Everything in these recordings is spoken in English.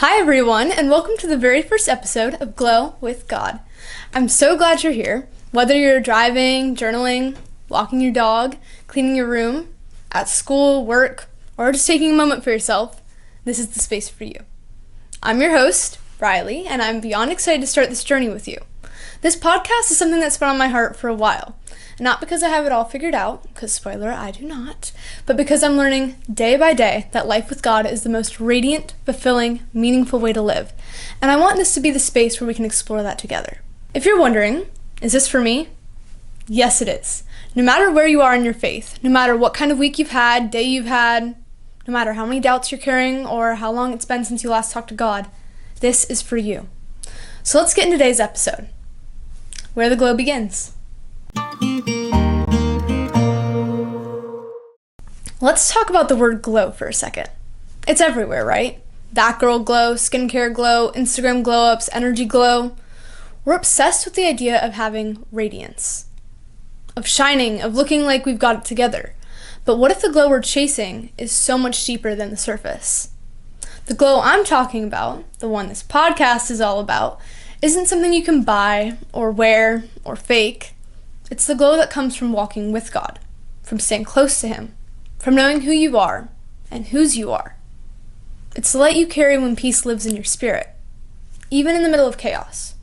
Hi everyone, and welcome to the very first episode of Glow with God. I'm so glad you're here. Whether you're driving, journaling, walking your dog, cleaning your room, at school, work, or just taking a moment for yourself, this is the space for you. I'm your host, Riley, and I'm beyond excited to start this journey with you. This podcast is something that's been on my heart for a while. Not because I have it all figured out, because spoiler, I do not, but because I'm learning day by day that life with God is the most radiant, fulfilling, meaningful way to live. And I want this to be the space where we can explore that together. If you're wondering, is this for me? Yes, it is. No matter where you are in your faith, no matter what kind of week you've had, day you've had, no matter how many doubts you're carrying or how long it's been since you last talked to God, this is for you. So let's get into today's episode, where the glow begins. Let's talk about the word glow for a second. It's everywhere, right? That girl glow, skincare glow, Instagram glow ups, energy glow. We're obsessed with the idea of having radiance, of shining, of looking like we've got it together. But what if the glow we're chasing is so much deeper than the surface? The glow I'm talking about, the one this podcast is all about, isn't something you can buy or wear or fake. It's the glow that comes from walking with God, from staying close to Him, from knowing who you are and whose you are. It's the light you carry when peace lives in your spirit, even in the middle of chaos.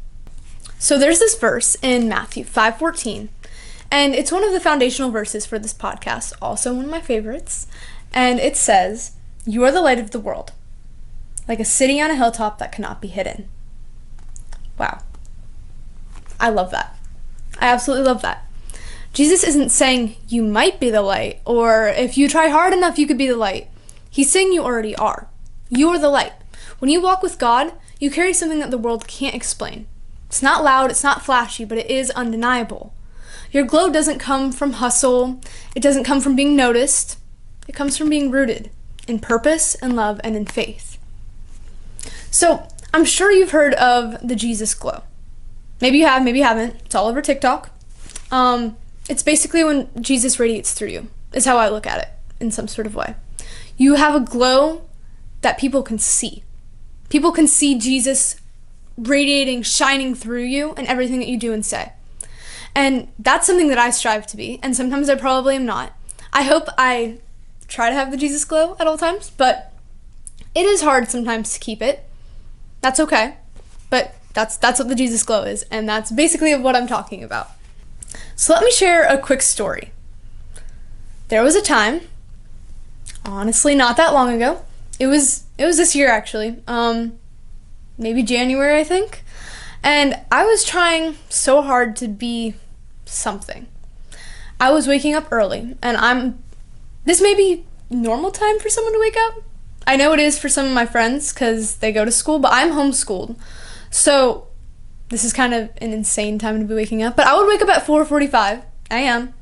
So there's this verse in Matthew 5:14, and it's one of the foundational verses for this podcast, also one of my favorites, and it says, "You are the light of the world, like a city on a hilltop that cannot be hidden." Wow. I love that. I absolutely love that. Jesus isn't saying you might be the light, or if you try hard enough, you could be the light. He's saying you already are. You are the light. When you walk with God, you carry something that the world can't explain. It's not loud, it's not flashy, but it is undeniable. Your glow doesn't come from hustle. It doesn't come from being noticed. It comes from being rooted in purpose and love and in faith. So, I'm sure you've heard of the Jesus glow. Maybe you have, maybe you haven't. It's all over TikTok. It's basically when Jesus radiates through you, is how I look at it in some sort of way. You have a glow that people can see. People can see Jesus radiating, shining through you and everything that you do and say. And that's something that I strive to be, and sometimes I probably am not. I hope I try to have the Jesus glow at all times, but it is hard sometimes to keep it. That's okay, but that's what the Jesus glow is, and that's basically what I'm talking about. So let me share a quick story. There was a time, honestly not that long ago, it was this year actually, maybe January I think, and I was trying so hard to be something. I was waking up early, and this may be normal time for someone to wake up. I know it is for some of my friends because they go to school, but I'm homeschooled, so this is kind of an insane time to be waking up, but I would wake up at 4:45 a.m.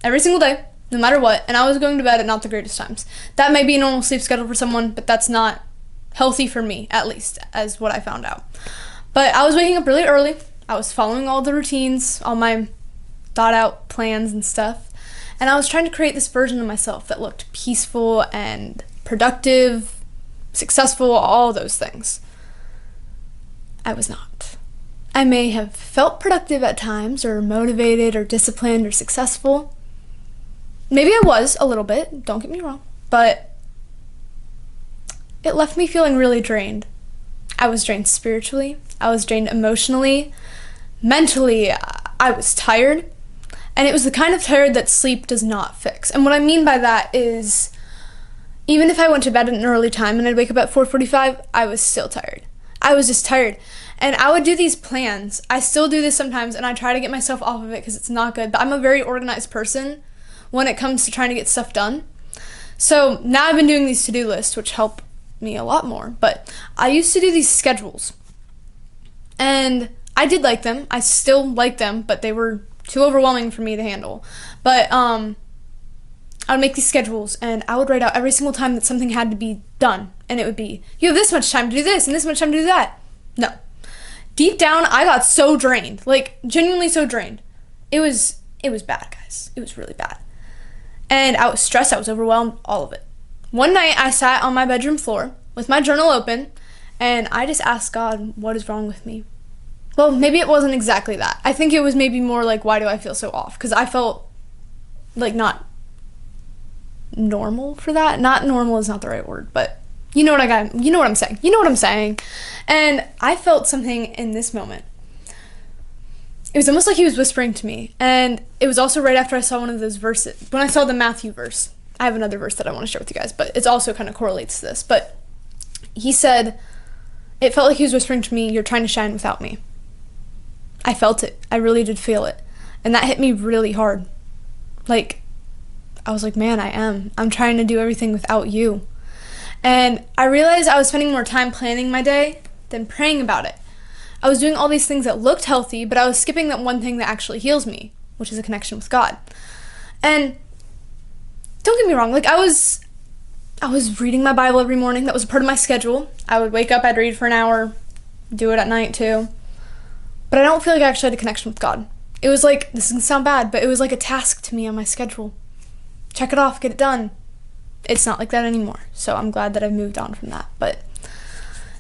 every single day, no matter what, and I was going to bed at not the greatest times. That may be a normal sleep schedule for someone, but that's not healthy for me, at least, as what I found out. But I was waking up really early. I was following all the routines, all my thought-out plans and stuff, and I was trying to create this version of myself that looked peaceful and productive, successful, all those things. I was not. I may have felt productive at times, or motivated, or disciplined, or successful. Maybe I was a little bit, don't get me wrong, but it left me feeling really drained. I was drained spiritually, I was drained emotionally, mentally, I was tired, and it was the kind of tired that sleep does not fix. And what I mean by that is, even if I went to bed at an early time and I'd wake up at 4:45, I was still tired. I was just tired. And I would do these plans. I still do this sometimes, and I try to get myself off of it because it's not good. But I'm a very organized person when it comes to trying to get stuff done. So now I've been doing these to-do lists, which help me a lot more. But I used to do these schedules. And I did like them. I still like them, but they were too overwhelming for me to handle. But I would make these schedules, and I would write out every single time that something had to be done. And it would be, you have this much time to do this and this much time to do that. No. Deep down, I got so drained, like genuinely so drained. It was bad, guys. It was really bad. And I was stressed, I was overwhelmed, all of it. One night I sat on my bedroom floor with my journal open, And I just asked God, what is wrong with me? Well, maybe it wasn't exactly that. I think it was maybe more like, why do I feel so off? Because I felt like not normal for that. Not normal is not the right word, but you know what I'm saying. You know what I'm saying. And I felt something in this moment. It was almost like he was whispering to me. And it was also right after I saw one of those verses. When I saw the Matthew verse, I have another verse that I want to share with you guys, but it also kind of correlates to this. But he said, it felt like he was whispering to me, you're trying to shine without me. I felt it. I really did feel it. And that hit me really hard. Like, I was like, man, I am. I'm trying to do everything without you. And I realized I was spending more time planning my day than praying about it. I was doing all these things that looked healthy, but I was skipping that one thing that actually heals me, which is a connection with God. And don't get me wrong, like I was reading my Bible every morning. That was a part of my schedule. I would wake up, I'd read for an hour, do it at night too. But I don't feel like I actually had a connection with God. It was like, this doesn't sound bad, but it was like a task to me on my schedule. Check it off, get it done. It's not like that anymore. So I'm glad that I've moved on from that. But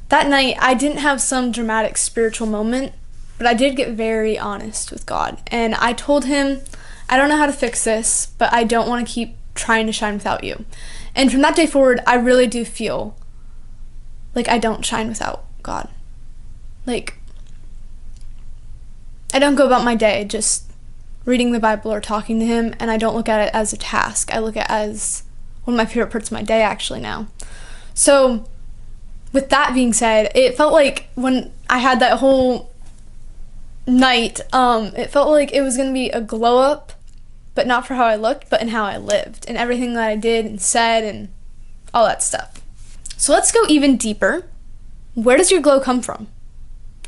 that night, I didn't have some dramatic spiritual moment, but I did get very honest with God. And I told him, I don't know how to fix this, but I don't want to keep trying to shine without you. And from that day forward, I really do feel like I don't shine without God. Like, I don't go about my day just reading the Bible or talking to him, and I don't look at it as a task. I look at it as one of my favorite parts of my day actually now. So with that being said, it felt like when I had that whole night, it felt like it was going to be a glow up, but not for how I looked, but in how I lived and everything that I did and said and all that stuff. So let's go even deeper. Where does your glow come from?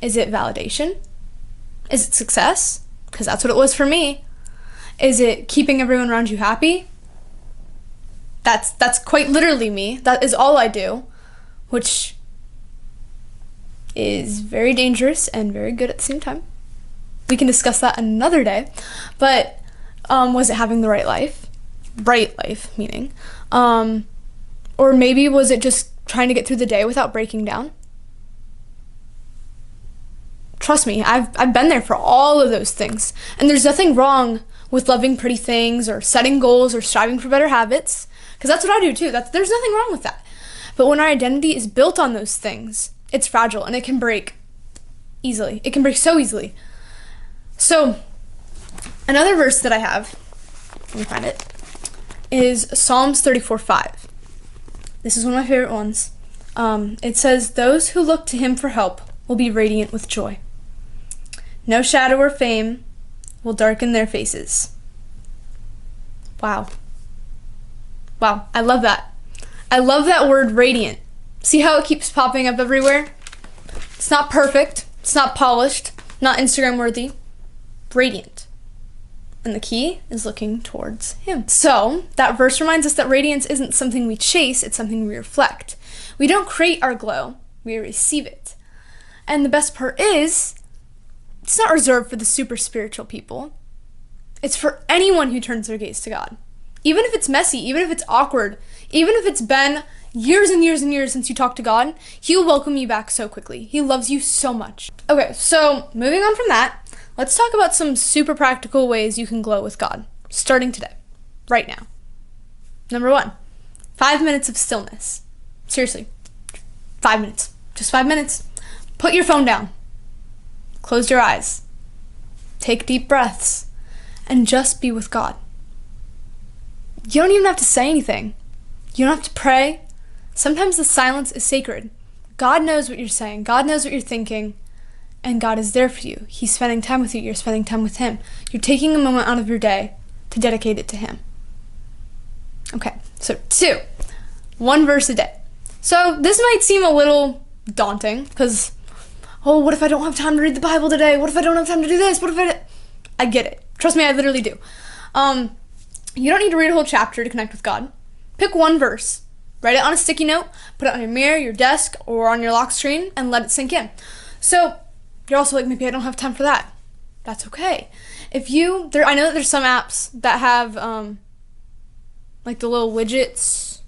Is it validation? Is it success? Because that's what it was for me. Is it keeping everyone around you happy? That's quite literally me. That is all I do, which is very dangerous and very good at the same time. We can discuss that another day. But was it having the right life? Right life, meaning. Or maybe was it just trying to get through the day without breaking down? Trust me, I've been there for all of those things. And there's nothing wrong with loving pretty things or setting goals or striving for better habits, because that's what I do too. There's nothing wrong with that. But when our identity is built on those things, it's fragile and it can break easily. It can break so easily. So another verse that I have, let me find it, is Psalms 34:5. This is one of my favorite ones. It says, those who look to him for help will be radiant with joy. No shadow or fame will darken their faces. Wow. Wow, I love that. I love that word radiant. See how it keeps popping up everywhere? It's not perfect. It's not polished. Not Instagram worthy. Radiant. And the key is looking towards him. So that verse reminds us that radiance isn't something we chase, it's something we reflect. We don't create our glow, we receive it. And the best part is, it's not reserved for the super spiritual people. It's for anyone who turns their gaze to God. Even if it's messy, even if it's awkward, even if it's been years and years and years since you talked to God, he'll welcome you back so quickly. He loves you so much. Okay, so moving on from that, let's talk about some super practical ways you can glow with God, starting today, right now. Number 1, 5 minutes of stillness. Seriously, 5 minutes, just 5 minutes. Put your phone down. Close your eyes. Take deep breaths. And just be with God. You don't even have to say anything. You don't have to pray. Sometimes the silence is sacred. God knows what you're saying. God knows what you're thinking. And God is there for you. He's spending time with you. You're spending time with him. You're taking a moment out of your day to dedicate it to him. Okay, so 2, 1 verse a day. So this might seem a little daunting because, oh, what if I don't have time to read the Bible today? What if I don't have time to do this? What if I get it. Trust me, I literally do. You don't need to read a whole chapter to connect with God. Pick 1 verse. Write it on a sticky note, put it on your mirror, your desk, or on your lock screen, and let it sink in. So you're also like, maybe I don't have time for that. That's okay. I know that there's some apps that have like the little widgets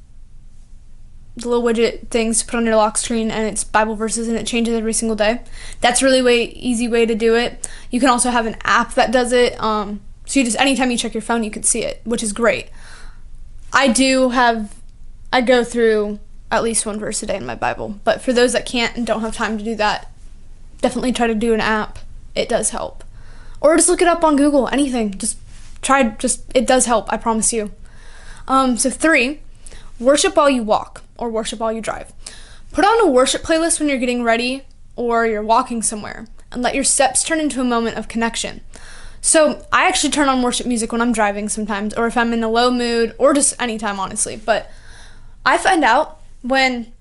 the little widget things to put on your lock screen, and it's Bible verses, and it changes every single day. That's a really easy way to do it. You can also have an app that does it. So you just, anytime you check your phone, you can see it, which is great. I go through at least one verse a day in my Bible, but for those that can't and don't have time to do that, definitely try to do an app. It does help. Or just look it up on Google, anything. It does help, I promise you. So 3, worship while you walk or worship while you drive. Put on a worship playlist when you're getting ready or you're walking somewhere, and let your steps turn into a moment of connection. So I actually turn on worship music when I'm driving sometimes, or if I'm in a low mood, or just anytime, honestly. But I find out when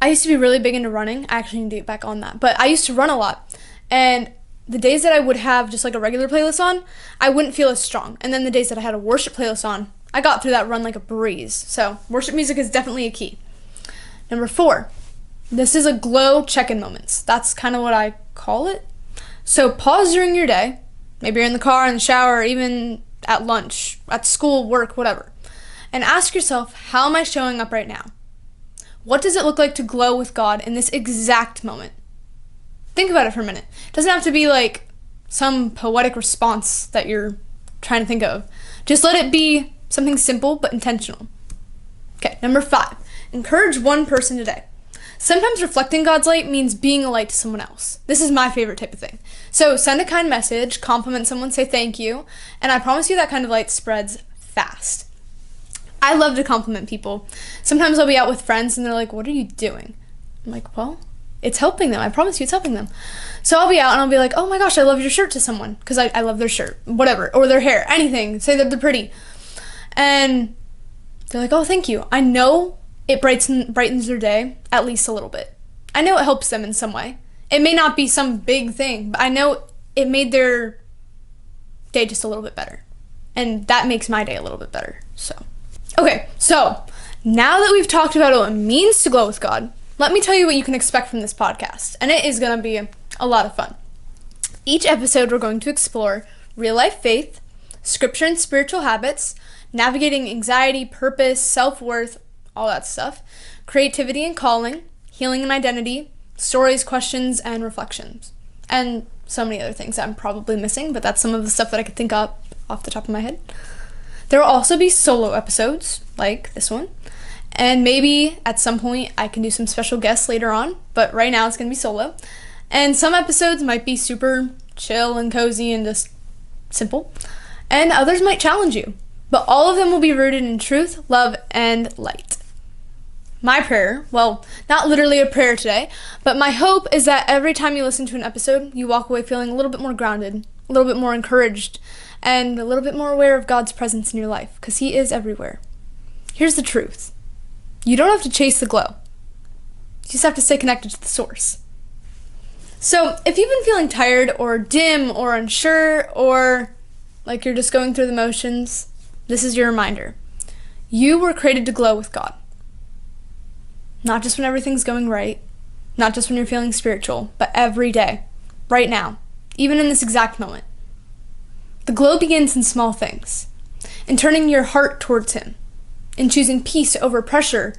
I used to be really big into running. I actually need to get back on that. But I used to run a lot, and the days that I would have just like a regular playlist on, I wouldn't feel as strong. And then the days that I had a worship playlist on, I got through that run like a breeze. So worship music is definitely a key. Number 4, this is a glow check-in moments. That's kind of what I call it. So pause during your day. Maybe you're in the car, in the shower, even at lunch, at school, work, whatever. And ask yourself, how am I showing up right now? What does it look like to glow with God in this exact moment? Think about it for a minute. It doesn't have to be like some poetic response that you're trying to think of. Just let it be something simple but intentional. Okay, number 5, encourage one person today. Sometimes reflecting God's light means being a light to someone else. This is my favorite type of thing. So send a kind message, compliment someone, say thank you, and I promise you that kind of light spreads fast. I love to compliment people. Sometimes I'll be out with friends and they're like, what are you doing? I'm like, well, it's helping them. I promise you it's helping them. So I'll be out and I'll be like, oh my gosh, I love your shirt to someone, because I love their shirt, whatever, or their hair, anything. Say that they're pretty. And they're like, oh, thank you. I know it brightens their day at least a little bit. I know it helps them in some way. It may not be some big thing, but I know it made their day just a little bit better. And that makes my day a little bit better. Okay, so now that we've talked about what it means to glow with God, let me tell you what you can expect from this podcast. And it is going to be a lot of fun. Each episode, we're going to explore real-life faith, scripture and spiritual habits, navigating anxiety, purpose, self-worth, all that stuff, creativity and calling, healing and identity, stories, questions, and reflections, and so many other things that I'm probably missing, but that's some of the stuff that I could think of off the top of my head. There will also be solo episodes, like this one, and maybe at some point I can do some special guests later on, but right now it's going to be solo. And some episodes might be super chill and cozy and just simple, and others might challenge you, but all of them will be rooted in truth, love, and light. My prayer, well, not literally a prayer today, but my hope is that every time you listen to an episode, you walk away feeling a little bit more grounded, a little bit more encouraged, and a little bit more aware of God's presence in your life, because He is everywhere. Here's the truth. You don't have to chase the glow. You just have to stay connected to the source. So if you've been feeling tired or dim or unsure or like you're just going through the motions, this is your reminder. You were created to glow with God. Not just when everything's going right, not just when you're feeling spiritual, but every day, right now, even in this exact moment. The glow begins in small things, in turning your heart towards Him, in choosing peace over pressure,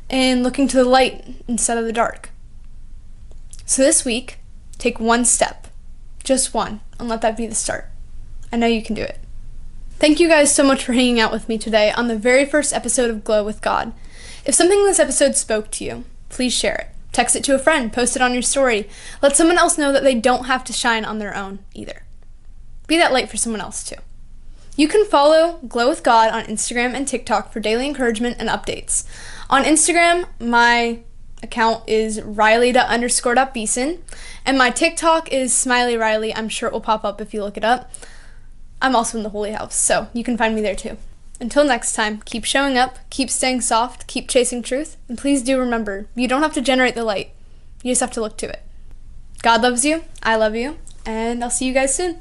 and looking to the light instead of the dark. So this week, take one step, just one, and let that be the start. I know you can do it. Thank you guys so much for hanging out with me today on the very first episode of Glow with God. If something in this episode spoke to you, please share it. Text it to a friend, post it on your story. Let someone else know that they don't have to shine on their own either. Be that light for someone else too. You can follow Glow with God on Instagram and TikTok for daily encouragement and updates. On Instagram, my account is riley._.beeson, and my TikTok is Smiley Riley. I'm sure it will pop up if you look it up. I'm also in the Holy House, so you can find me there too. Until next time, keep showing up, keep staying soft, keep chasing truth, and please do remember, you don't have to generate the light. You just have to look to it. God loves you, I love you, and I'll see you guys soon.